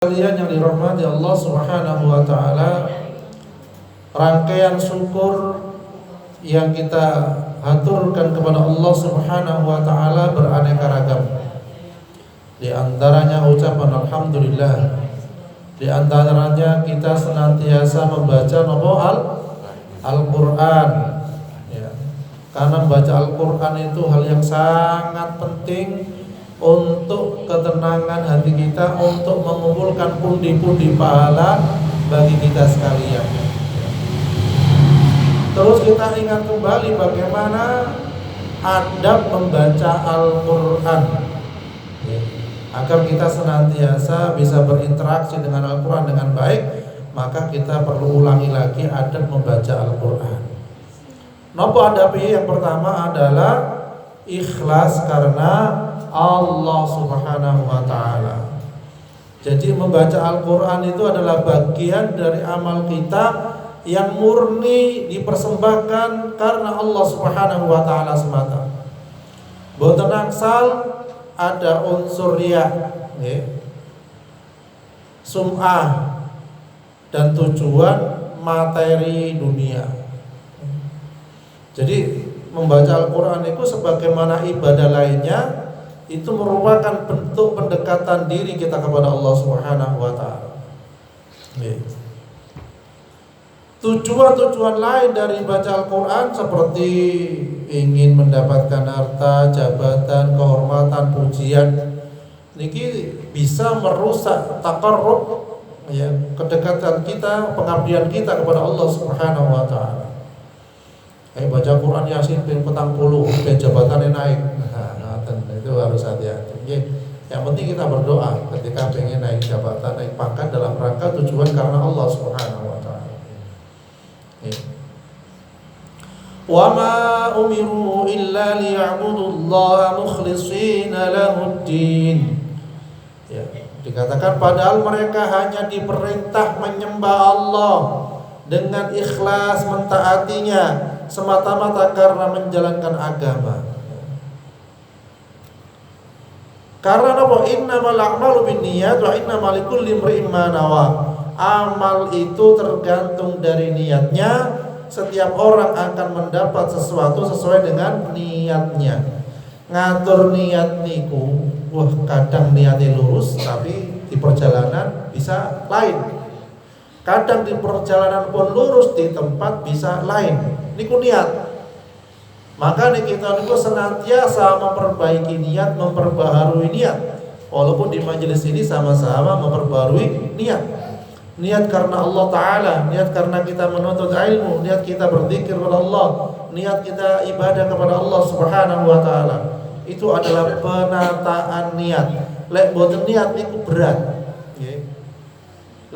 Kalian yang dirahmati Allah Subhanahu wa taala, rangkaian syukur yang kita haturkan kepada Allah Subhanahu wa taala beraneka ragam. Di antaranya ucapan alhamdulillah. Di antaranya kita senantiasa membaca Al-Qur'an. Ya. Karena membaca Al-Qur'an itu hal yang sangat penting untuk ketenangan hati kita, untuk mengumpulkan pundi-pundi pahala bagi kita sekalian. Terus kita ingat kembali bagaimana adab membaca Al-Quran, agar kita senantiasa bisa berinteraksi dengan Al-Quran dengan baik. Maka kita perlu ulangi lagi adab membaca Al-Quran. Nopo adabnya yang pertama adalah ikhlas karena Allah Subhanahu wa ta'ala. Jadi membaca Al-Quran itu adalah bagian dari amal kita yang murni dipersembahkan karena Allah Subhanahu wa ta'ala semata. Boten angsal ada unsur riya, sum'ah, dan tujuan materi dunia. Jadi membaca Al-Quran itu sebagaimana ibadah lainnya, itu merupakan bentuk pendekatan diri kita kepada Allah Subhanahu wa ta'ala. Tujuan-tujuan lain dari baca Al-Quran seperti ingin mendapatkan harta, jabatan, kehormatan, pujian, niki bisa merusak taqarrub, kedekatan kita, pengabdian kita kepada Allah Subhanahu wa ta'ala. Baca Quran Yasin petang puluh, jabatannya naik. Itu harus hati-hati. Yang penting kita berdoa ketika pengen naik jabatan, naik pangkat dalam rangka tujuan karena Allah Subhanahu wa ta'ala. Wa ma umiru illa liya'budullaha mukhlishina lahuddin. Dikatakan padahal mereka hanya diperintah menyembah Allah dengan ikhlas mentaatinya semata-mata karena menjalankan agama. Karena apa? Innamal a'malu binniyat wa innamal likulli imri'in ma nawa. Amal itu tergantung dari niatnya. Setiap orang akan mendapat sesuatu sesuai dengan niatnya. Ngatur niat niku, kadang niatnya lurus tapi di perjalanan bisa lain. Kadang di perjalanan pun lurus, di tempat bisa lain. Niku niat. Maka kita niku senantiasa memperbaiki niat, memperbaharui niat. Walaupun di majelis ini sama-sama memperbaharui niat. Niat karena Allah Ta'ala, niat karena kita menuntut ilmu, niat kita berzikir kepada Allah, niat kita ibadah kepada Allah Subhanahu wa ta'ala. Itu adalah penataan niat. Lek boten niat niku berat.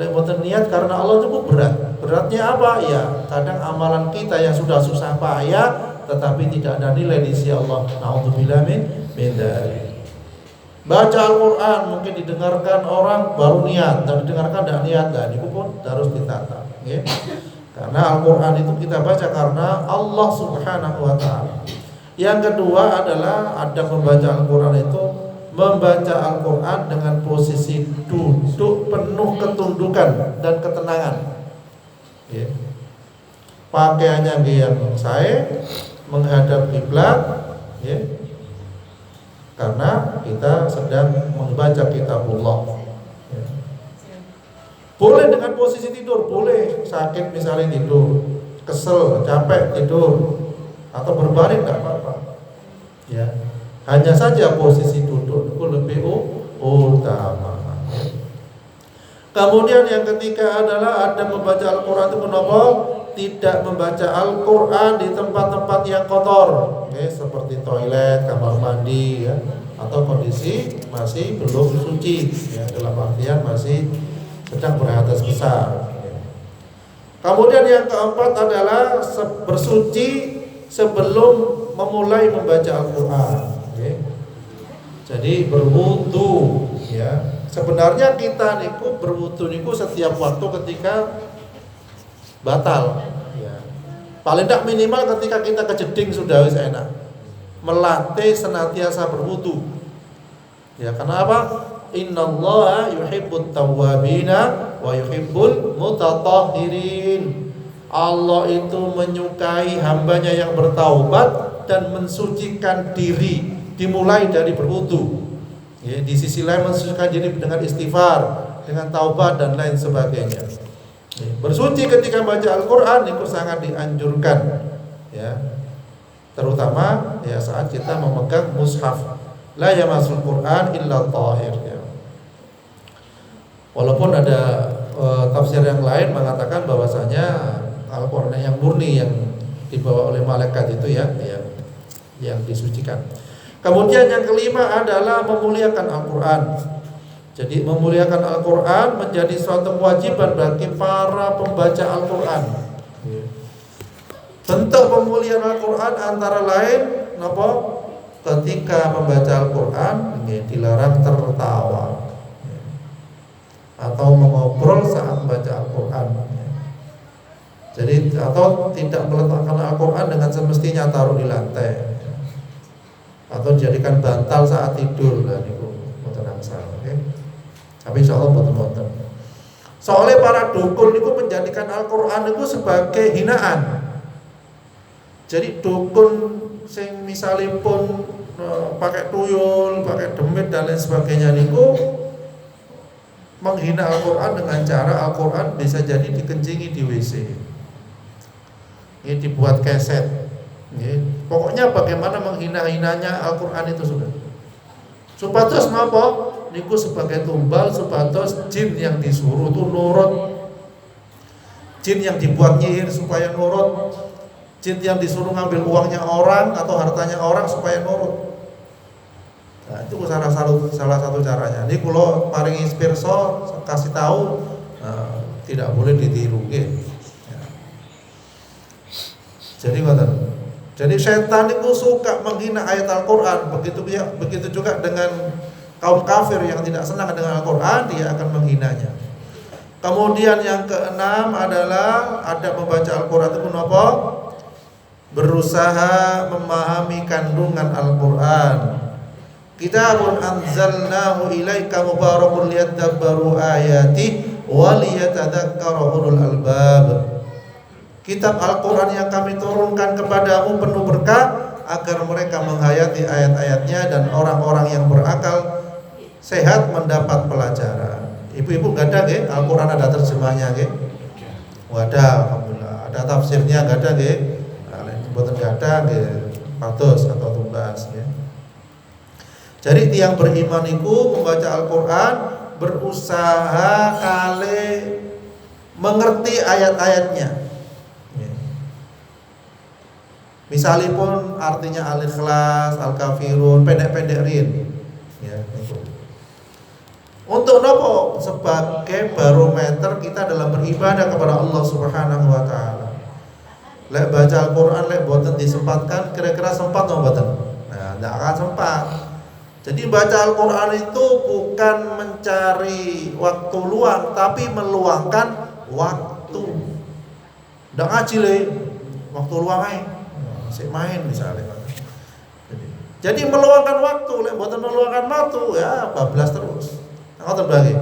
Lek boten niat karena Allah cukup berat. Beratnya apa? Ya, kadang amalan kita yang sudah susah payah tetapi tidak ada nilai di sisi Allah. Na'udzubillah min dzalik. Baca Al-Quran mungkin didengarkan orang baru niat, dan didengarkan tidak niat, dan itu pun harus ditata. Karena Al-Quran itu kita baca karena Allah Subhanahu wa ta'ala. Yang kedua adalah ada membaca Al-Quran itu membaca Al-Quran dengan posisi duduk penuh ketundukan dan ketenangan. Pakaiannya yang saya menghadap kiblat, karena kita sedang membaca kitabullah. Boleh dengan posisi tidur, boleh sakit misalnya tidur, kesel, capek tidur, atau berbaring tidak apa-apa. Hanya saja posisi duduk itu lebih utama. Kemudian yang ketiga adalah ada membaca Al-Quran itu kenapa? Tidak membaca Al-Quran di tempat-tempat yang kotor, seperti toilet, kamar mandi, atau kondisi masih belum suci, dalam artian masih sedang berhadas besar. Kemudian yang keempat adalah bersuci sebelum memulai membaca Al-Quran. Jadi berwudu. Sebenarnya kita niku berwudu niku setiap waktu ketika batal. Paling tidak minimal ketika kita kejeding sudah wis enak. Melatih senantiasa berwudu. Karena apa? innallaha yuhibbut tawwabina wa yuhibbul mutatahhirin. Allah itu menyukai hambanya yang bertaubat dan mensucikan diri, dimulai dari berwudu. Ya, di sisi lain mensucikan diri dengan istighfar, dengan taubat dan lain sebagainya. Ya, bersuci ketika baca Al-Qur'an itu sangat dianjurkan. Ya. Terutama ya saat kita memegang mushaf. La yamassul Qur'an illa thahir ya. Walaupun ada tafsir yang lain mengatakan bahwasanya Al-Qur'an yang murni yang dibawa oleh malaikat itu ya, yang disucikan. Kemudian yang kelima adalah memuliakan Al-Qur'an. Jadi memuliakan Al-Qur'an menjadi suatu kewajiban bagi para pembaca Al-Qur'an. Bentuk pemuliaan Al-Qur'an antara lain apa? Ketika membaca Al-Qur'an dilarang tertawa atau mengobrol saat membaca Al-Qur'an. Jadi atau tidak meletakkan Al-Qur'an dengan semestinya, taruh di lantai atau dijadikan bantal saat tidur. Lah niku mboten angsal, nggih. Tapi insyaallah mboten. Soalnya para dukun niku menjadikan Al-Qur'an niku sebagai hinaan. Jadi dukun sing misalipun pakai tuyul, pakai demit dan lain sebagainya niku menghina Al-Qur'an dengan cara Al-Qur'an bisa jadi dikencingi di WC. Ini dibuat keset. Pokoknya bagaimana menghina-hinanya Al-Qur'an itu sudah. Supados napa? Niku sebagai tumbal supados jin yang disuruh itu nurut. Jin yang dibuat nyihir supaya nurut. Jin yang disuruh ngambil uangnya orang atau hartanya orang supaya nurut. Nah, itu salah satu caranya. Ini kalau paling inspirasi kasih tahu tidak boleh ditiru. Ya. Jadi setan itu suka menghina ayat Al-Qur'an. Begitu juga dengan kaum kafir yang tidak senang dengan Al-Qur'an, dia akan menghinanya. Kemudian yang keenam adalah ada membaca Al-Qur'an itu apa? Berusaha memahami kandungan Al-Qur'an. Kitabun anzalnahu ilaika mubarakun liyadabbaru ayati wa liyatadzakkara ulul albab. Kitab Al-Qur'an yang kami turunkan kepadamu penuh berkah agar mereka menghayati ayat-ayatnya dan orang-orang yang berakal sehat mendapat pelajaran. Ibu-ibu enggak ada nggih Al-Qur'an ada terjemahnya nggih? Wadah, alhamdulillah. Ada tafsirnya enggak ada nggih? Mboten ada nggih pados atau tumbas ya. Jadi tiang beriman itu membaca Al-Qur'an berusaha kali mengerti ayat-ayatnya. Ya. Misalipun artinya Al-Ikhlas, Al-Kafirun, pendek-pendek rin. Ya, itu. Untuk nopo? Sebagai barometer kita dalam beribadah kepada Allah Subhanahu wa taala. Lek baca Al-Qur'an lek boten disempatkan, kira-kira sempat atau boten? Nah, tidak akan sempat. Jadi baca Al-Qur'an itu bukan mencari waktu luang, tapi meluangkan waktu. Ndak ngaji le, waktu luang ae. Sik main misalnya. Jadi meluangkan waktu, lek boten meluangkan waktu ya bablas terus. Ngoten bagi.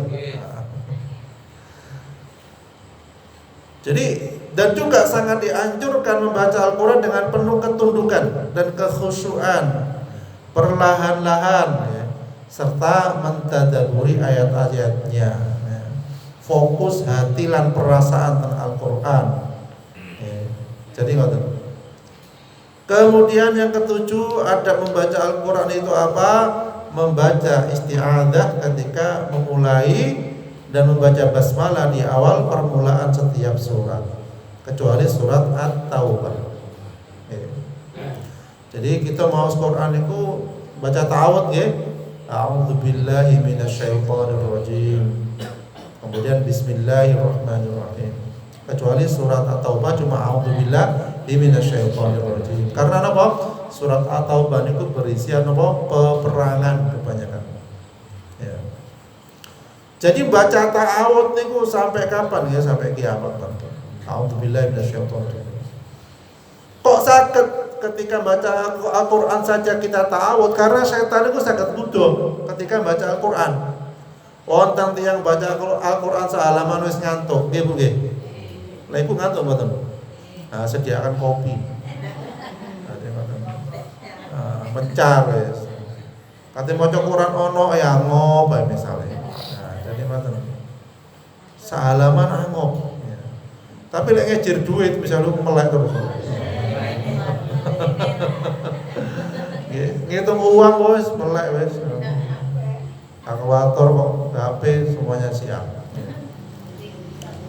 Jadi dan juga sangat dianjurkan membaca Al-Qur'an dengan penuh ketundukan dan kekhusyuan, perlahan-lahan ya, serta mentadaburi ayat-ayatnya ya. Fokus hati lan perasaan tentang Al-Qur'an ya. Jadi ngoten. Kemudian yang ketujuh ada membaca Al-Qur'an itu apa? Membaca isti'adzah ketika memulai dan membaca basmalah di awal permulaan setiap surat, kecuali surat At-Taubah. Jadi kita mau Quran itu baca ta'awudz nggih. A'udzubillahi minasyaitonirrajim. Kemudian bismillahirrahmanirrahim. Kecuali surat At-Taubah cuma a'udzubillahi minasyaitonirrajim. Karena apa? Surat At-Taubah itu berisian apa? Peperangan kebanyakan. Ya. Jadi baca ta'awudz niku sampai kapan ya? Sampai kiamat. A'udzubillahi minasyaitonirrajim. Kok sakit ketika baca Al-Qur'an saja kita ta'awudz? Karena setan itu sangat bodoh ketika baca Al-Qur'an. Wonten tiyang baca Al-Qur'an sehalaman wis ngantuk, nggih Bu nggih. Lah iku ngantuk mboten? Nah, sediakan kopi. Mencar wis. Kate maca Quran ono ya ngop bae misale. Nah, jadi ngoten. Sehalaman angop. Ya. Tapi lek ngejer duit misalnya melek terus. Ngitung uang wis melek wis. Kalkulator kok HP semuanya siap.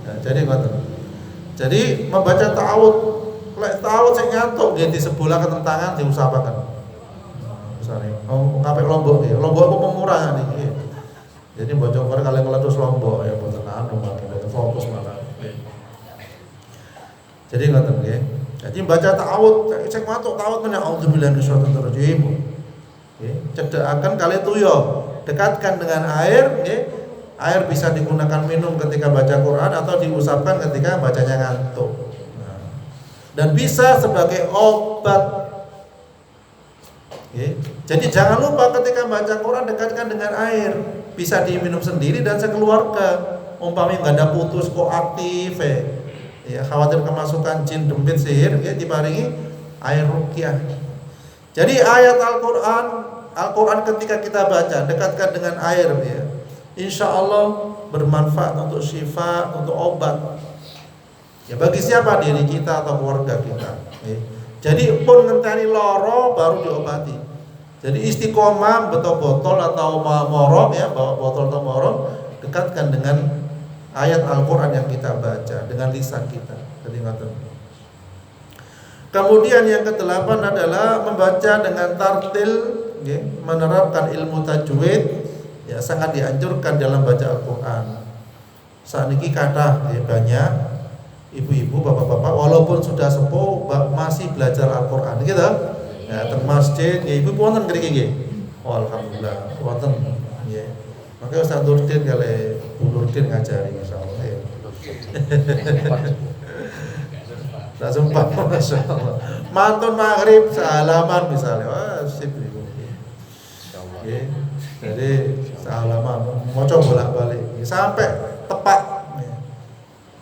Nah, jadi ngoten. Jadi membaca ta'awud, lek ta'awud sing ngantuk nggih disebola ketentangan diusahaken. Misalnya, ngapik Lombok ya, Lombok itu pemurah nih. Jadi bocor kalian meletus Lombok ya, buatan anu malah, fokus malah. Jadi ngoten nggih. Jadi baca ta'awud, cek matuk ta'awud meneh auzubillahi minasyaitonir rajim. Nggih, cedhakaken kali tuyo, dekatkan dengan air, nggih. Air bisa digunakan minum ketika baca Quran atau diusapkan ketika bacanya ngantuk. Nah, dan bisa sebagai obat. Jadi jangan lupa ketika baca Quran dekatkan dengan air, bisa diminum sendiri dan sekeluarga. Umpamanya nggak ada putus kok aktif, ya khawatir kemasukan jin, dembit, sihir, ya diparingi air ruqyah. Jadi ayat Al-Quran ketika kita baca dekatkan dengan air, ya, insya Allah bermanfaat untuk syifa, untuk obat. Ya bagi siapa? Diri kita atau keluarga kita. Ya. Jadi pun ngenteni loro baru diobati. Jadi istiqomah betul botol atau morok ya, bawa botol atau morok, dekatkan dengan ayat Al-Quran yang kita baca dengan lisan kita. Jadi ngoten. Kemudian yang ke-8 adalah membaca dengan tartil, ya, menerapkan ilmu tajwid, ya sangat dianjurkan dalam baca Al-Quran. Saat ini kathah ya, banyak ibu-ibu, bapak-bapak walaupun sudah sepuh masih belajar Al-Quran gitu. Ya, teng masjid, ya ibu wonten ngriki nggih. Oh, alhamdulillah, wonten nggih. Maka Ustaz Nurdin kali Bu Nurdin ngajari insyaallah ya. Lah sumpah masyaallah. Mantun maghrib sehalaman misalnya. Wah, sip ibu. Insyaallah. Nggih. Jadi sehalaman maca bolak-balik sampai tepat.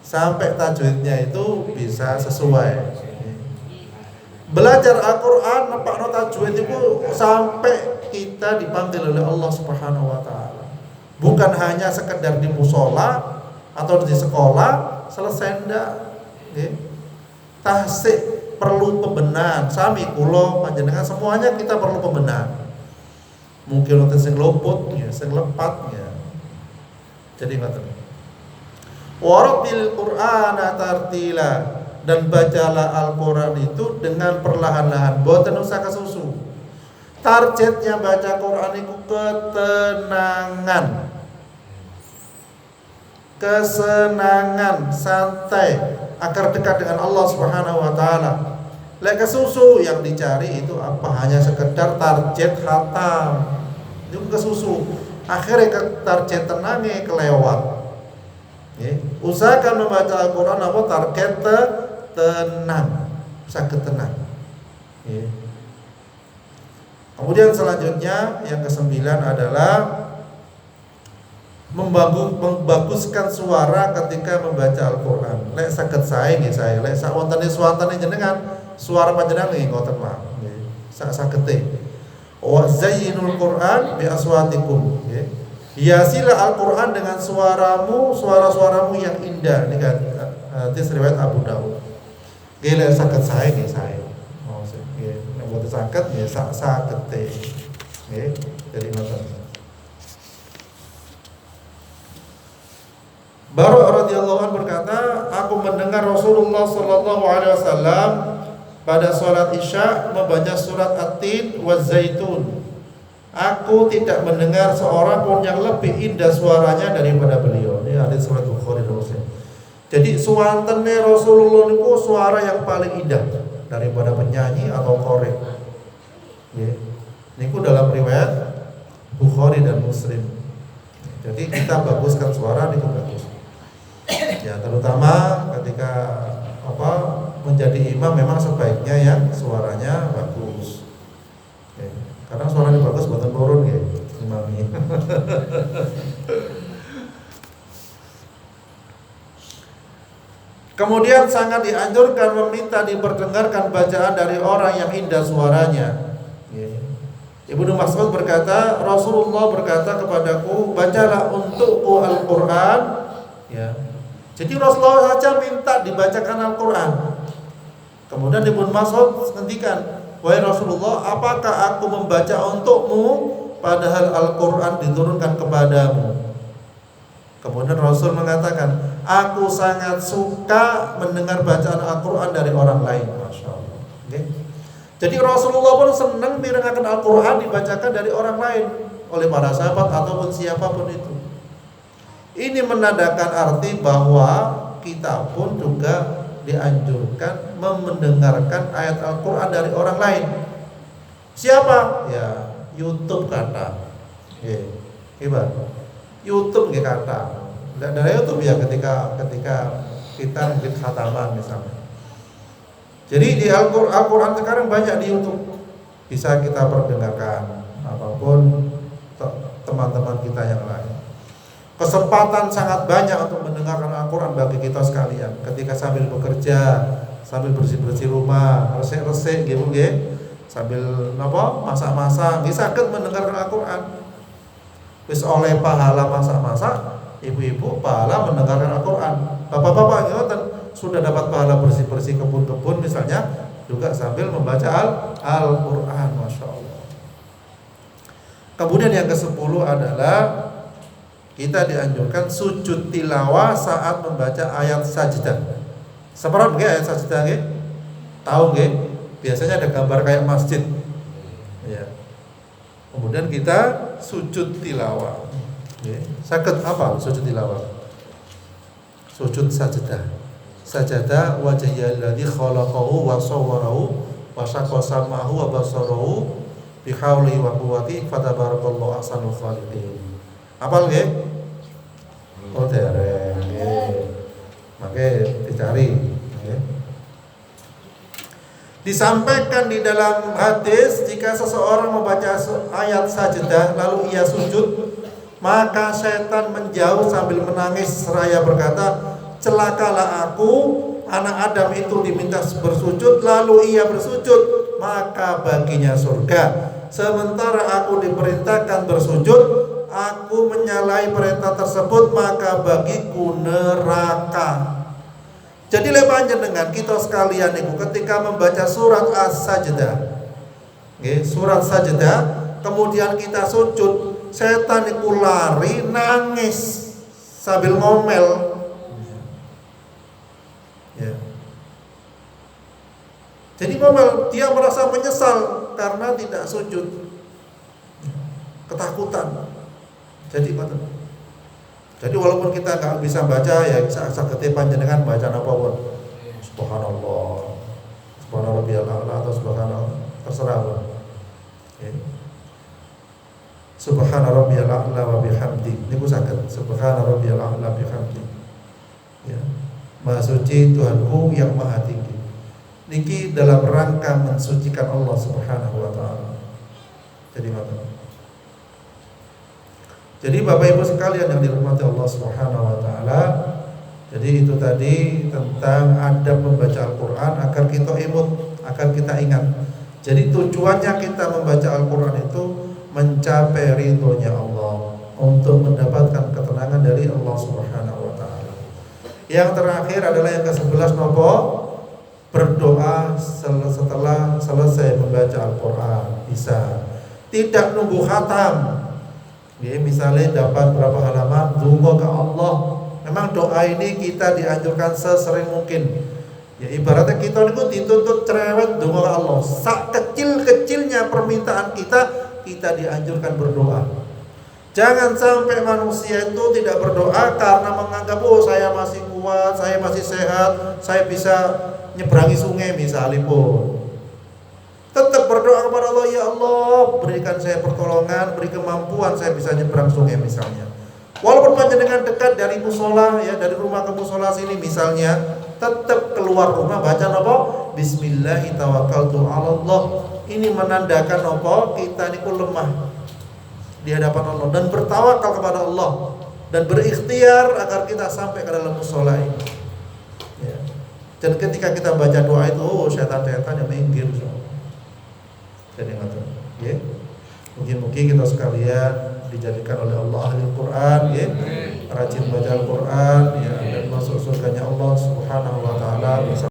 Sampai tajwidnya itu bisa sesuai. Belajar Al-Quran, nepakno tajwid itu sampai kita dipanggil oleh Allah Subhanahu wa taala. Bukan hanya sekedar di musola atau di sekolah selesai ndak, nggih. Tahsik perlu pembenahan. Sami kula panjenengan semuanya kita perlu pembenahan. Mungkin wonten sing luput ya, sing lepat ya. Jadi ngoten. Waratil Qur'ana tartila, dan bacalah Al-Quran itu dengan perlahan-lahan, boten usah kesusu. Targetnya baca Quran itu kesenangan, santai, agar dekat dengan Allah Subhanahu wa taala. Lek kesusu yang dicari itu apa? Hanya sekedar target khatam. Itu kesusu. Akhirnya target tenangnya kelewat. Usahakan membaca Al-Quran apa target tenang, sakit tenang. Kemudian selanjutnya yang ke-9 adalah membaguskan suara ketika membaca Al-Quran. Lek saged sae nggih saya, lek sak wontene swantene jenengan suara panjenengan nggih ngoten mawon nggih. Sak sagete. Wa zayyinul Qur'an bi aswatikum nggih. Hiasilah Al-Quran dengan suara-suaramu yang indah. Ini kan hadis riwayat Abu Daud. Gila sakit saya nih saya. Oh, saya buat sakit ya sakit teh. Jadi macam. Bara radhiyallahu anhu berkata, aku mendengar Rasulullah sallallahu alaihi wasallam pada salat Isya membaca surat At-Tin wa Zaitun. Aku tidak mendengar seorang pun yang lebih indah suaranya daripada beliau. Ini hadis surat Bukhari dan Muslim. Jadi suwantene Rasulullah itu suara yang paling indah daripada penyanyi atau korek. Ini dalam riwayat Bukhari dan Muslim. Jadi kita baguskan suara itu bagus. Ya terutama ketika menjadi imam memang sebaiknya yang suaranya bagus. Karena suaranya bagus buatan turun ya imamnya. Kemudian sangat dianjurkan meminta diperdengarkan bacaan dari orang yang indah suaranya. Ibnu Mas'ud berkata, Rasulullah berkata kepadaku, bacalah untukku Al-Quran. Ya. Jadi Rasulullah saja minta dibacakan Al-Quran. Kemudian Ibnu Mas'ud ngendikan, wahai Rasulullah, apakah aku membaca untukmu padahal Al-Quran diturunkan kepadamu? Kemudian Rasul mengatakan, aku sangat suka mendengar bacaan Al-Quran dari orang lain. Masya Allah. Okay. Jadi Rasulullah pun senang mendengarkan Al-Quran dibacakan dari orang lain oleh para sahabat ataupun siapapun itu. Ini menandakan arti bahwa kita pun juga dianjurkan mendengarkan ayat Al-Quran dari orang lain. Siapa? Ya, YouTube kata. Gimana? YouTube nggih kata. Dari YouTube ya ketika kita mungkin khataman misalnya. Jadi di Al-Quran sekarang banyak di YouTube, bisa kita perdengarkan apapun teman-teman kita yang lain. Kesempatan sangat banyak untuk mendengarkan Al-Quran bagi kita sekalian. Ketika sambil bekerja, sambil bersih-bersih rumah, resik-resik gitu nggih, sambil masak-masak, bisa saged mendengarkan Al-Quran. Wis oleh pahala masak-masak, ibu-ibu pahala mendengarkan Al-Quran. Bapak-bapak ngoten sudah dapat pahala bersih-bersih kebun-kebun misalnya, juga sambil membaca Al-Quran. Masya Allah. Kemudian yang ke-10 adalah kita dianjurkan sujud tilawah saat membaca ayat sajdah. Seperti nggih ayat sajdah nggih? Tahu nggih? Biasanya ada gambar kayak masjid. Ya. Kemudian kita sujud tilawah. Saged apa sujud tilawah? Sujud sajdah. Sajada wajhiyal ladzi khalaqahu wa sawwarahu wa syaqqa sam'ahu wa basarahu bi hauli wa quwwati fatabarakallahu ahsanul khaliqin. Hafal nggih? Oh dereng nggih. Maka dicari nggih. Disampaikan di dalam hadis, jika seseorang membaca ayat sajdah lalu ia sujud, maka setan menjauh sambil menangis seraya berkata, celakalah aku, anak Adam itu diminta bersujud lalu ia bersujud, maka baginya surga. Sementara aku diperintahkan bersujud, aku menyalahi perintah tersebut, maka bagiku neraka. Jadi panjenengan kita sekalian niku ketika membaca surat As-Sajdah, surat Sajdah, kemudian kita sujud, setan niku lari nangis sambil ngomel. Ya. Jadi ngomel, dia merasa menyesal karena tidak sujud, ketakutan. Jadi walaupun kita nggak bisa baca, ya saged panjenengan baca apapun. Subhanallah, subhanarabbiyal a'la atau subhanallah, terserah. Subhanarabbiyal a'la wa bihamdi. Niku saged subhanarabbiyal a'la bihamdi. Ya. Maha suci Tuhanku yang maha tinggi. Niki dalam rangka mensucikan Allah Subhanahu wa taala. Jadi Bapak Ibu sekalian yang dirahmati Allah Subhanahu wa taala, jadi itu tadi tentang adab membaca Al-Qur'an agar kita imut, agar kita ingat. Jadi tujuannya kita membaca Al-Qur'an itu mencapai ridhonya Allah, untuk mendapatkan ketenangan dari Allah Subhanahu wa taala. Yang terakhir adalah yang ke-11 nopo? Berdoa setelah selesai membaca Al-Qur'an. Bisa. Tidak nunggu khatam. Ya, misalnya dapat berapa halaman, donga ke Allah. Memang doa ini kita dianjurkan sesering mungkin. Ya ibaratnya kita niku dituntut cerewet donga ke Allah. Sak kecil-kecilnya permintaan kita dianjurkan berdoa. Jangan sampai manusia itu tidak berdoa karena menganggap saya masih kuat, saya masih sehat, saya bisa nyeberangi sungai misalnya pun. Tetap berdoa kepada Allah, ya Allah berikan saya pertolongan, beri kemampuan saya bisa nyebrang sungai misalnya. Walaupun panjenengan dekat dari musola, ya dari rumah ke musola sini misalnya, tetap keluar rumah baca apa? Bismillahirrahmanirrahim. Ini menandakan apa? Kita niku lemah di hadapan Allah dan bertawakal kepada Allah dan berikhtiar agar kita sampai ke dalam musola ini. Ya. Dan ketika kita baca doa itu, setan-setan yang minggir. Jadi ngoten. Nggih. Mugi-mugi kita sekalian dijadikan oleh Allah ahli Quran, ya, rajin baca Al-Quran, ya, dan masuk surganya Allah Subhanahu wa taala.